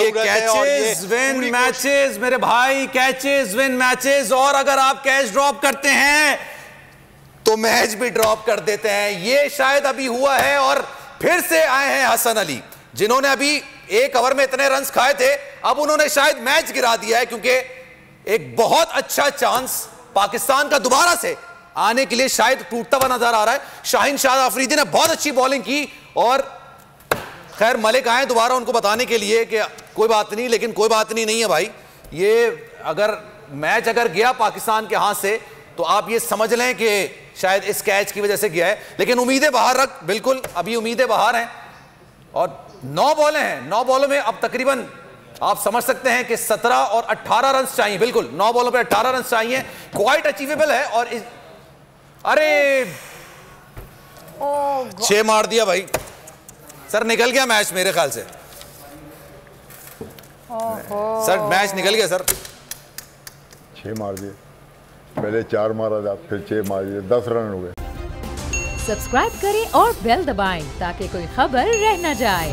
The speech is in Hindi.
जरूरत है। कैचेस विन मैचेस मेरे भाई, कैचेस विन मैचेस। और अगर आप कैच ड्रॉप करते हैं तो मैच भी ड्रॉप कर देते हैं। ये शायद अभी हुआ है और फिर से आए हैं हसन अली, जिन्होंने अभी एक ओवर में इतने रन्स खाए थे, अब उन्होंने शायद मैच गिरा दिया है, क्योंकि एक बहुत अच्छा चांस पाकिस्तान का दोबारा से आने के लिए शायद टूटता हुआ नजर आ रहा है। शाहीन शाह अफरीदी ने बहुत अच्छी बॉलिंग की और खैर मलिक आए दोबारा उनको बताने के लिए कि कोई बात नहीं, लेकिन कोई बात नहीं है भाई। ये अगर मैच अगर गया पाकिस्तान के हाथ से तो आप ये समझ लें कि शायद इस कैच की वजह से गया है, लेकिन उम्मीदें बाहर रख, बिल्कुल अभी उम्मीदें बाहर हैं। और 9 बॉलें हैं, 9 बॉलों में अब तकरीबन आप समझ सकते हैं कि 17 और 18 रन चाहिए। बिल्कुल 9 बॉलों पे 18 रन चाहिए, क्वाइट अचीवेबल है। और अरे 6 मार दिया भाई सर, निकल गया मैच मेरे ख्याल से। सर मैच निकल गया सर। 6 मार दिए, पहले 4 मारा था, फिर 6 मार दिए, 10 रन हो गए। सब्सक्राइब करें और बेल दबाएं ताकि कोई खबर रह न जाए।